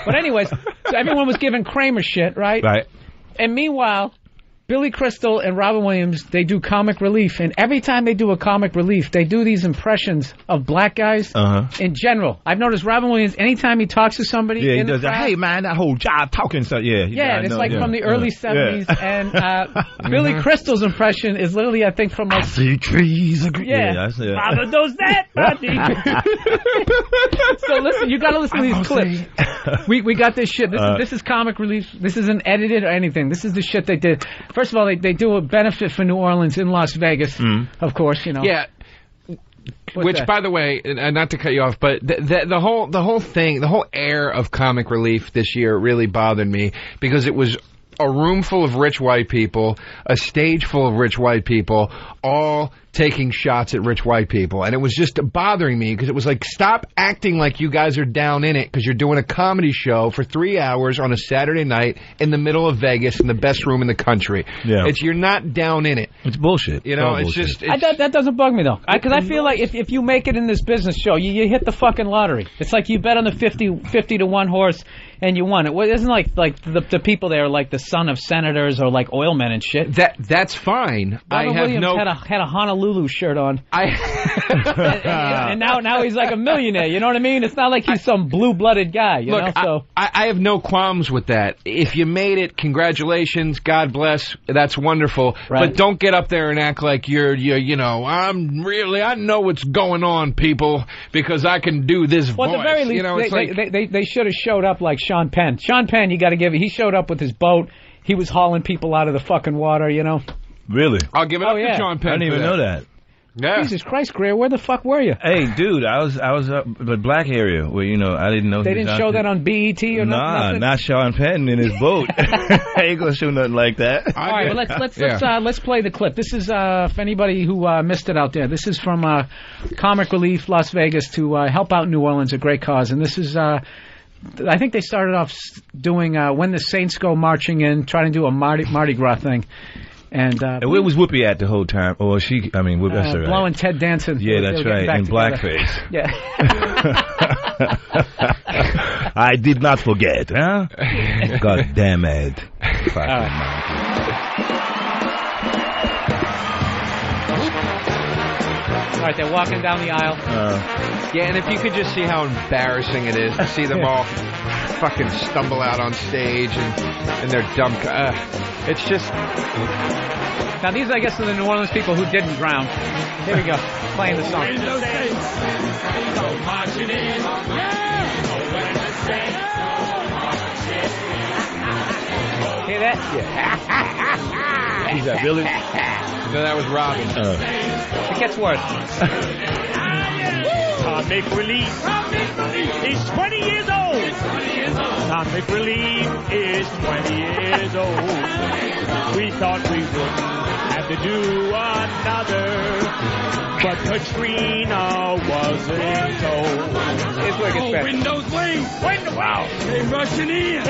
But anyways, so everyone was giving Kramer shit, right? Right. And meanwhile, Billy Crystal and Robin Williams, they do comic relief, and every time they do a comic relief, they do these impressions of black guys in general. I've noticed Robin Williams, anytime he talks to somebody, he does that. Hey man, that whole job talking stuff. Yeah, it's like from the early 70s, and Billy Crystal's impression is literally, I think, from like. I see trees. Father does that, buddy. So listen, you got to listen to these clips. We got this shit. This is comic relief. This isn't edited or anything. This is the shit they did. First of all, they do a benefit for New Orleans in Las Vegas, of course, you know. Yeah. Which, by the way, not to cut you off, but the whole thing, the whole air of comic relief this year really bothered me because it was a room full of rich white people, a stage full of rich white people, all taking shots at rich white people. And it was just bothering me because it was like, stop acting like you guys are down in it because you're doing a comedy show for 3 hours on a Saturday night in the middle of Vegas in the best room in the country. Yeah. You're not down in it. It's bullshit. You know, it's just... that doesn't bug me, though. Because I feel like if you make it in this business show, you hit the fucking lottery. It's like you bet on the 50 to 1 horse and you won it. Well, it isn't like the people there are like the son of senators or like oil men and shit. That's fine. Robin Williams had a Honolulu shirt on. And now he's like a millionaire. You know what I mean? It's not like he's some blue-blooded guy. You know? So I have no qualms with that. If you made it, congratulations. God bless. That's wonderful. Right. But don't get up there and act like you're I know what's going on, people, because I can do this voice. Well, at the very least, they should have showed up like Sean Penn. Sean Penn, you got to give it. He showed up with his boat. He was hauling people out of the fucking water, you know. Really? I'll give it up to Sean Penn. I didn't even know that. Yeah. Jesus Christ, Greer, where the fuck were you? Hey, dude, I was up the black area where I didn't know. They didn't show that on BET or nothing. Nah, not Sean Penn in his boat. I ain't gonna show nothing like that. All right, well let's play the clip. This is for anybody who missed it out there. This is from Comic Relief Las Vegas to help out New Orleans, a great cause, and this is. I think they started off doing When the Saints Go Marching In, trying to do a Mardi Gras thing. And where was Whoopi at the whole time? Oh, Whoopi, that's right. Blowing Ted Danson. Yeah, that's right, in blackface. Yeah. I did not forget, huh? God damn it. All right, they're walking down the aisle. Yeah, and if you could just see how embarrassing it is to see them all fucking stumble out on stage and their dumb... it's just... Now, these, I guess, are the New Orleans people who didn't drown. Here we go, playing the song. Hear that? Yeah. Who's that, Billy? No, that was Robin. It gets worse. Comic Relief is 20 years old. Comic Relief is 20 years old. We thought we wouldn't have to do another, but Katrina wasn't told. It's where it gets better. Windows wing! Wow! Came rushing in!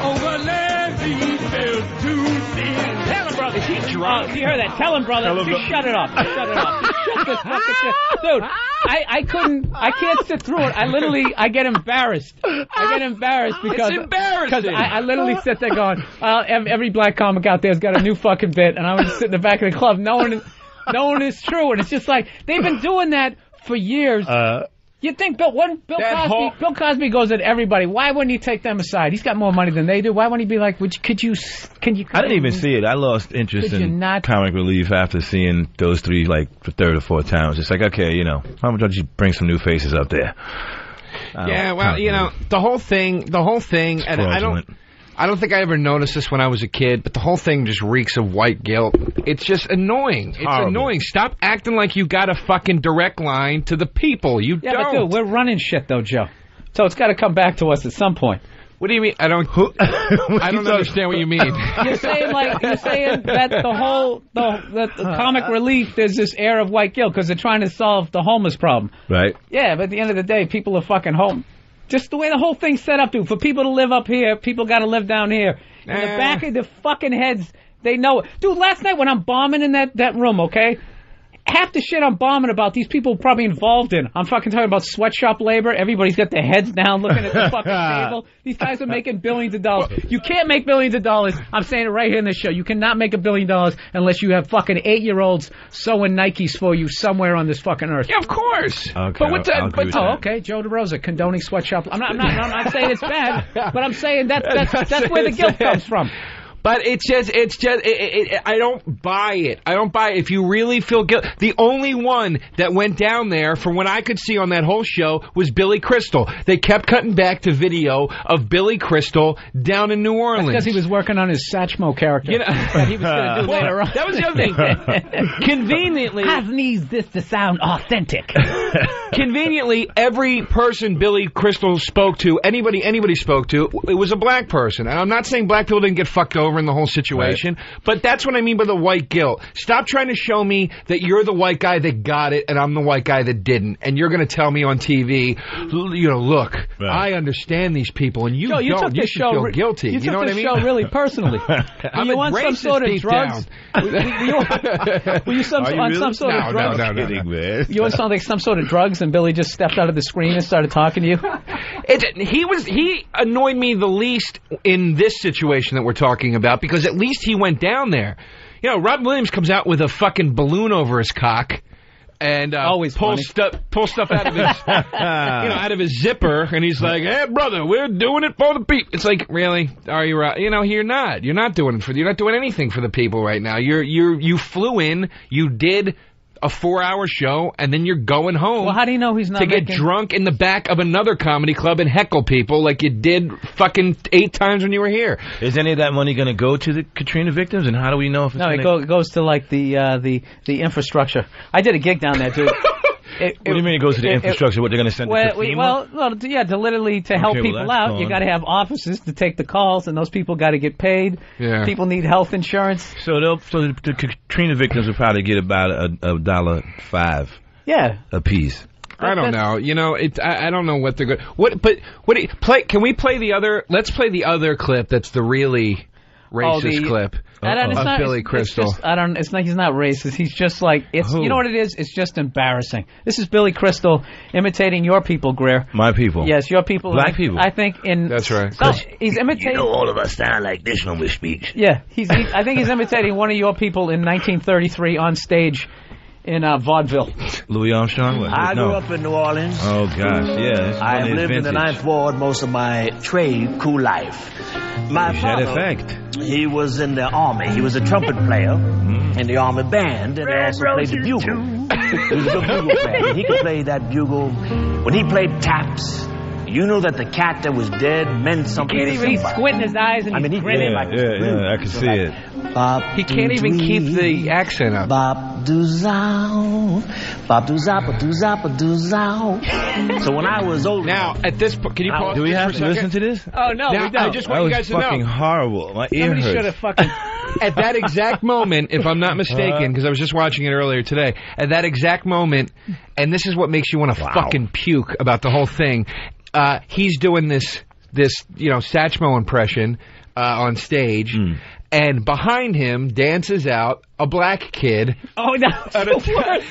Over levee built too thin. Tell him, brother, he's drunk. You heard that? Tell him, brother. Just shut it off. Shut it off. Shut this fucking shit. Dude, I can't sit through it. I get embarrassed. Because it's embarrassing. Because I literally sit there going, every black comic out there's got a new fucking bit, and I would just sit in the back of the club knowing it's true, and it's just like they've been doing that for years. You think Bill Cosby goes at everybody? Why wouldn't he take them aside? He's got more money than they do. Why wouldn't he be like, can you? I didn't even see it. I lost interest in Comic Relief after seeing those three like the third or fourth times. It's like, okay, how much don't you bring some new faces up there? Yeah, well, the whole thing, and I don't think I ever noticed this when I was a kid, but the whole thing just reeks of white guilt. It's just annoying. It's annoying. Stop acting like you got a fucking direct line to the people. You don't. But dude, we're running shit though, Joe. So it's got to come back to us at some point. What do you mean? I don't understand what you mean. You're saying that the Comic Relief, there's this air of white guilt because they're trying to solve the homeless problem. Right. Yeah, but at the end of the day, people are fucking home. Just the way the whole thing's set up, dude. For people to live up here, people got to live down here. In the back of the fucking heads, they know it. Dude, last night when I'm bombing in that room, okay? half the shit I'm bombing about, these people probably involved in. I'm fucking talking about sweatshop labor. Everybody's got their heads down looking at the fucking table. These guys are making billions of dollars. You can't make billions of dollars. I'm saying it right here in this show. You cannot make $1 billion unless you have fucking 8-year-olds sewing Nikes for you somewhere on this fucking earth. Yeah, of course. Okay, but what's that? Okay, Joe DeRosa condoning sweatshop. I'm not saying it's bad, but I'm saying that's where the guilt comes from. But I don't buy it. I don't buy it. If you really feel guilty, the only one that went down there, from what I could see on that whole show, was Billy Crystal. They kept cutting back to video of Billy Crystal down in New Orleans. That's because he was working on his Satchmo character that he was going to do later on. That was the other thing. Conveniently, Hav needs this to sound authentic. Conveniently, every person Billy Crystal spoke to, anybody spoke to, it was a black person. And I'm not saying black people didn't get fucked over in the whole situation, but that's what I mean by the white guilt. Stop trying to show me that you're the white guy that got it and I'm the white guy that didn't, and you're going to tell me on TV, look, I understand these people, and you Joe, don't. You should feel guilty. You know what I mean? show really personally. I'm you on some sort of drugs? Were you on some sort of drugs? No, kidding, man. You on some sort of drugs, and Billy just stepped out of the screen and started talking to you? He annoyed me the least in this situation that we're talking about, because at least he went down there. You know, Rob Williams comes out with a fucking balloon over his cock and pulls stuff out of his out of his zipper, and he's like, "Hey, brother, we're doing it for the people." It's like, really? Are you right? You're not. You're not doing it you're not doing anything for the people right now. You flew in, you did a 4-hour show, and then you're going home. Well, how do you know he's not get drunk in the back of another comedy club and heckle people like you did fucking 8 times when you were here? Is any of that money going to go to the Katrina victims, and how do we know if it's it goes to like the infrastructure. I did a gig down there, dude. What do you mean it goes to the infrastructure? What, they're going to send it to FEMA? To literally help people out, you got to have offices to take the calls, and those people got to get paid. Yeah. People need health insurance. So the Katrina victims will probably get about $1.05. Yeah, a piece. I don't know. I don't know what they're going. Can we play the other? Let's play the other clip. That's the really racist clip. Of Billy Crystal. He's not racist. He's just like, you know what it is? It's just embarrassing. This is Billy Crystal imitating your people, Greer. My people. Yes, your people. Black people. I think That's right. He's imitating. All of us sound like this when we speak. Yeah, I think he's imitating one of your people in 1933 on stage in vaudeville. Louis Armstrong? I grew up in New Orleans. Oh, gosh, yeah. I have lived in the 9th Ward most of my trade cool life. My father, he was in the army. He was a trumpet player in the army band, and he also played the bugle. He was a bugle player. And he could play that bugle. When he played taps, you know that the cat that was dead meant something. He's squinting his eyes and he's grinning like I can see it. He can't even keep the accent up. Bop do zow, bop do zappa do zappa do zow. So when I was older, now at this point, can you pause? Do we have to listen to this? Oh no, now, we don't. I just want you guys to know. That was fucking horrible. My ear hurts. Should have fucking. At that exact moment, if I'm not mistaken, because I was just watching it earlier today, at that exact moment, and this is what makes you want to fucking puke about the whole thing. He's doing this Satchmo impression on stage, and behind him dances out a black kid. Oh no!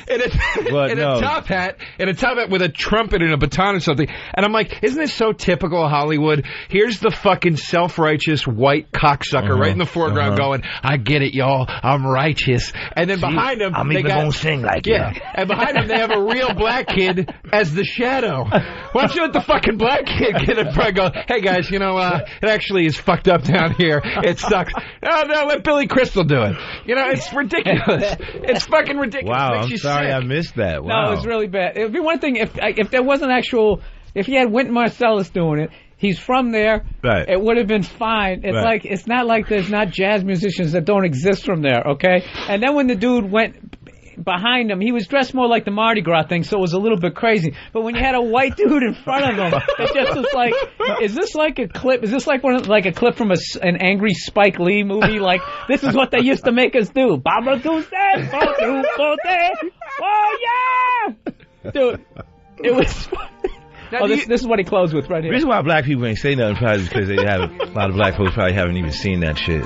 In a top hat with a trumpet and a baton or something. And I'm like, isn't this so typical of Hollywood? Here's the fucking self-righteous white cocksucker right in the foreground going, "I get it, y'all. I'm righteous." And then behind him, I'm even gonna sing like that. And behind him, they have a real black kid as the shadow. Why don't you let the fucking black kid get in front and go, "Hey guys, it actually is fucked up down here. It sucks." No, let Billy Crystal do it. It's ridiculous. It's fucking ridiculous. Wow, I'm sorry sick. I missed that. Wow. No, it's really bad. It would be one thing if there wasn't if you had Wynton Marsalis doing it. He's from there. Right. It would have been fine. It's it's not like there's not jazz musicians that don't exist from there, okay? And then when the dude went behind him, he was dressed more like the Mardi Gras thing, so it was a little bit crazy. But when you had a white dude in front of him, it just was like, is this like a clip? Is this like a clip from an angry Spike Lee movie? Like, this is what they used to make us do. Baba do that, oh yeah, dude, it was. This is what he closed with right here. The reason why black people ain't say nothing probably is because a lot of black folks probably haven't even seen that shit.